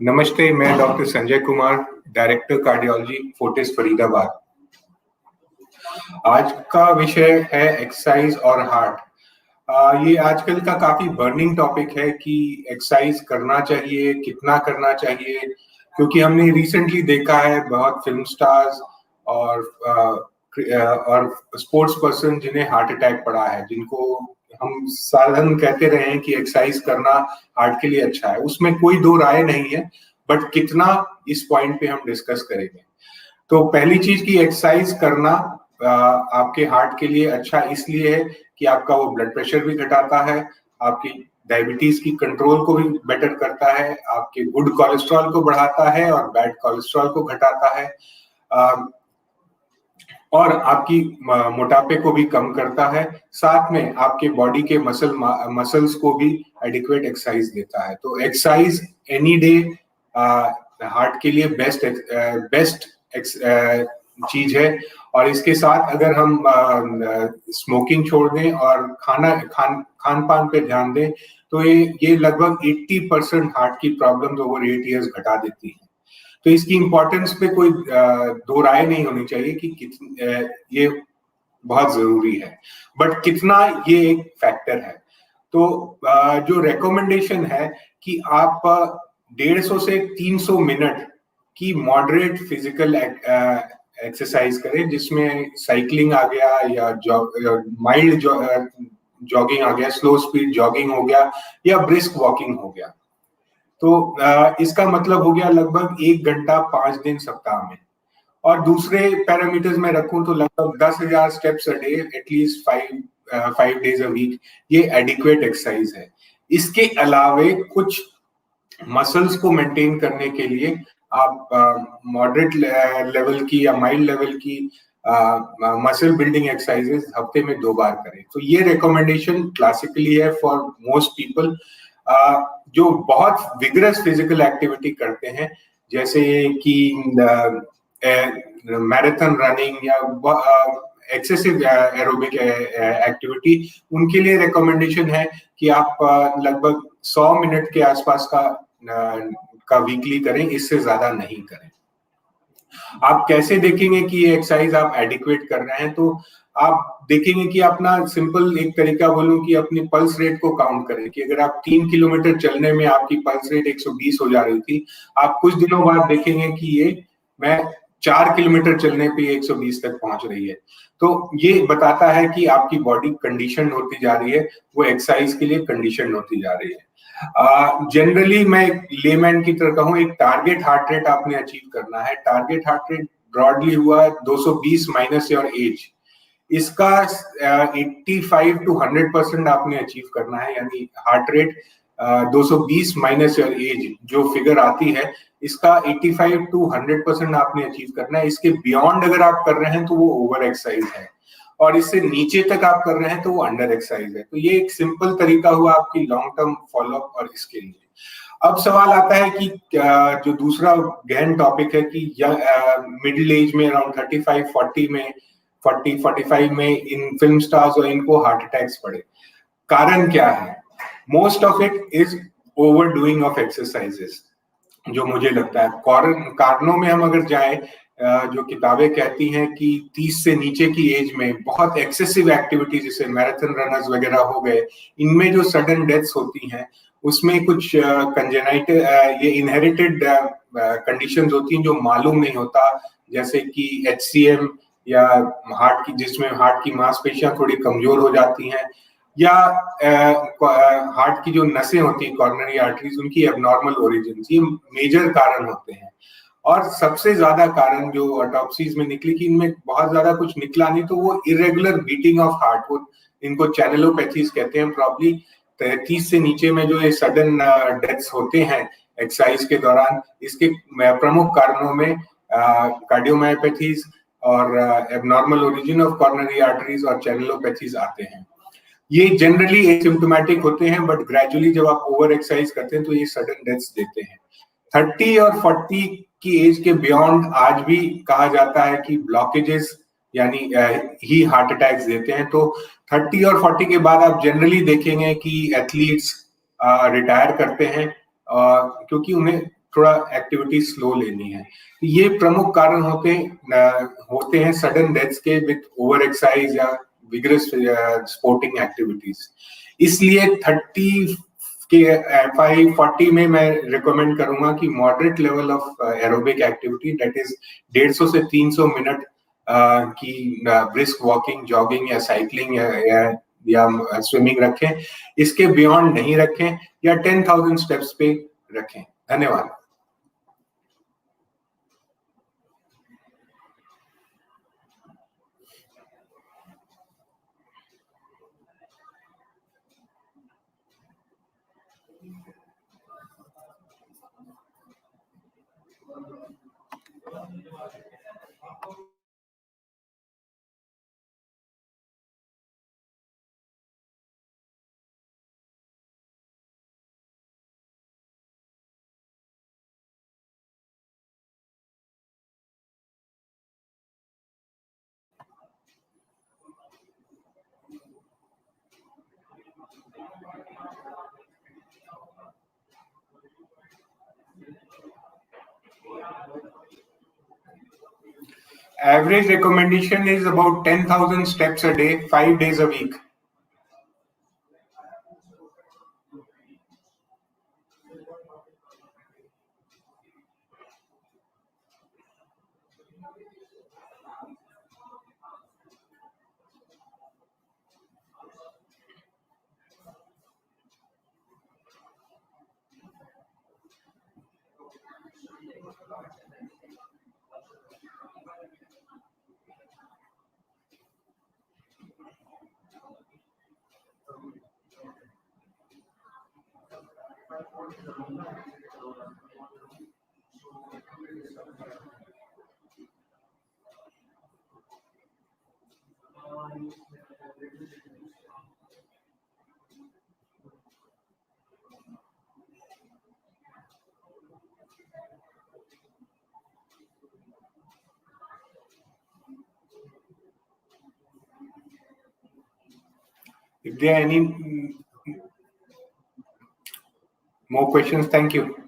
नमस्ते, मैं doctor Sanjay Kumar, director cardiology, Fortis Faridabad. आज का विषय है एक्सरसाइज और हार्ट। ये आजकल का काफी बर्निंग टॉपिक है कि एक्सरसाइज करना चाहिए, कितना करना चाहिए, क्योंकि हमने रिसेंटली देखा है बहुत फिल्म स्टार्स और स्पोर्ट्स पर्सन जिन्हें हार्ट अटैक पड़ा है, जिनको हम साधारण कहते रहे हैं कि एक्सरसाइज करना हार्ट के लिए अच्छा है। उसमें कोई दो राय नहीं है, बट कितना, इस पॉइंट पे हम डिस्कस करेंगे। तो पहली चीज की एक्सरसाइज करना आपके हार्ट के लिए अच्छा इसलिए है कि आपका वो ब्लड प्रेशर भी घटाता है, आपकी डायबिटीज की कंट्रोल को भी बेटर करता है, आपके गुड कोलेस्ट्रॉल को बढ़ाता है और बैड कोलेस्ट्रॉल को घटाता है, और आपकी मोटापे को भी कम करता है। साथ में आपके बॉडी के मसल्स को भी एडिक्वेट एक्सरसाइज देता है। तो एक्सरसाइज एनी डे हार्ट के लिए बेस्ट चीज है। और इसके साथ अगर हम स्मोकिंग छोड़ दें और खान पान पे ध्यान दें तो ये लगभग 80% हार्ट की प्रॉब्लम्स ओवर 8 इयर्स घटा देती है। तो इसकी इम्पोर्टेंस पे कोई दो राय नहीं होनी चाहिए कि ये बहुत जरूरी है, बट कितना, ये एक फैक्टर है। तो जो रिकमेंडेशन है कि आप 150 से 300 मिनट की मॉडरेट फिजिकल एक्सरसाइज करें, जिसमें साइकिलिंग आ गया या माइल्ड जॉगिंग आ गया, स्लो स्पीड जॉगिंग हो गया या ब्रिस्क वॉकिंग हो गया। तो इसका मतलब हो गया लगभग 1 घंटा 5 दिन सप्ताह में। और दूसरे पैरामीटर्स में रखूं तो लगभग 10,000 steps a day, at least 5 days a week, ये एडिक्वेट एक्सरसाइज है। इसके अलावे कुछ मसल्स को मेंटेन करने के लिए आप मॉडरेट लेवल की या माइल्ड लेवल की मसल बिल्डिंग एक्सरसाइजेस हफ्ते में 2 बार करें। तो ये रिकमेंडेशन क्लासिकली है फॉर मोस्ट पीपल जो बहुत विगरस फिजिकल एक्टिविटी करते हैं, जैसे कि मैराथन रनिंग या एक्सेसिव एरोबिक एक्टिविटी। उनके लिए रिकमेंडेशन है कि आप लगभग 100 मिनट के आसपास का वीकली करें, इससे ज्यादा नहीं करें। आप कैसे देखेंगे कि ये एक्सरसाइज आप एडिक्वेट कर रहे हैं? तो आप देखेंगे कि अपना सिंपल एक तरीका बोलूं कि अपनी पल्स रेट को काउंट करें कि अगर आप 3 किलोमीटर चलने में आपकी पल्स रेट 120 हो जा रही थी, आप कुछ दिनों बाद देखेंगे कि ये मैं 4 किलोमीटर चलने पे 120 तक पहुंच रही है। तो ये बताता है कि आपकी बॉडी कंडीशन होती जा रही है, वो एक्सरसाइज के लिए कंडीशन होती जा रही है। जनरली मैं लेमैन की तरह कहूं, एक टारगेट हार्ट रेट आपने अचीव करना है। टारगेट हार्ट रेट ब्रॉडली हुआ 220 माइनस योर एज। इसका 85 to 100% आपने अचीव करना है, यानी heart rate 220 minus your age जो फिगर आती है, इसका 85 to 100% आपने अचीव करना है। इसके बियॉन्ड अगर आप कर रहे हैं तो वो ओवर एक्सरसाइज है, और इससे नीचे तक आप कर रहे हैं तो वो अंडर एक्सरसाइज है। तो ये एक सिंपल तरीका हुआ आपकी लॉन्ग टर्म फॉलोअप और इसके लिए। अब सवाल आता है कि जो दूसरा गहन टॉपिक है कि मिडिल एज में अराउंड 35-40 में 40-45 में इन फिल्म स्टार्स और इनको हार्ट अटैक्स पड़े। कारण क्या है? Most of it is over doing of exercises, जो मुझे लगता है। कारणों में हम अगर जाएं, जो किताबें कहती हैं कि 30 से नीचे की एज में बहुत एक्सेसिव एक्टिविटी, जैसे मैराथन रनर्स वगैरह हो गए, इनमें जो सडन डेथ्स होती हैं उसमें कुछ कंजेनाइटल ये इनहेरिटेड कंडीशंस होती हैं जो मालूम नहीं होता, जैसे कि HCM या हार्ट की, जिसमें हार्ट की मांसपेशियां थोड़ी कमजोर हो जाती हैं, या हार्ट की जो नसें होती हैं, कॉर्नरी आर्टरीज, उनकी एबनॉर्मल ओरिजिन, ये मेजर कारण होते हैं। और सबसे ज्यादा कारण जो ऑटोप्सीज में निकली कि इनमें बहुत ज्यादा कुछ निकला नहीं, तो वो इरेगुलर बीटिंग ऑफ हार्ट, वो इनको चैनलोपैथीज कहते हैं। प्रॉब्ली 30 से नीचे में जो ये सडन डेथ्स होते हैं एक्सरसाइज के दौरान, इसके प्रमुख कारणों में कार्डियोमायोपैथीज और abnormal origin of coronary arteries और चैनलोपैथीज आते हैं। ये जनरली एसिम्प्टोमेटिक होते हैं, बट ग्रेजुअली जब आप ओवर एक्सरसाइज करते हैं तो ये सडन डेथ्स देते हैं। 30 और 40 की एज के बियॉन्ड आज भी कहा जाता है कि ब्लॉकेजेस यानी ही हार्ट अटैक्स देते हैं। तो 30 और 40 के बाद आप जनरली देखेंगे कि एथलीट्स रिटायर करते हैं क्योंकि उन्हें थोड़ा एक्टिविटी स्लो लेनी है। ये प्रमुख कारण होते हैं सडन डेथ्स के विद ओवर एक्सरसाइज या विगरस स्पोर्टिंग एक्टिविटीज। इसलिए 30 के 40 में मैं रिकमेंड करूंगा कि moderate level of aerobic activity, that is 150 से 300 मिनट की ब्रिस्क वॉकिंग, जॉगिंग या साइकिलिंग या स्विमिंग रखें। इसके बियॉन्ड नहीं रखें या 10,000 स्टेप्स पे रखें। धन्यवाद। Average recommendation is about 10,000 steps a day, 5 days a week. If there are any more questions, thank you.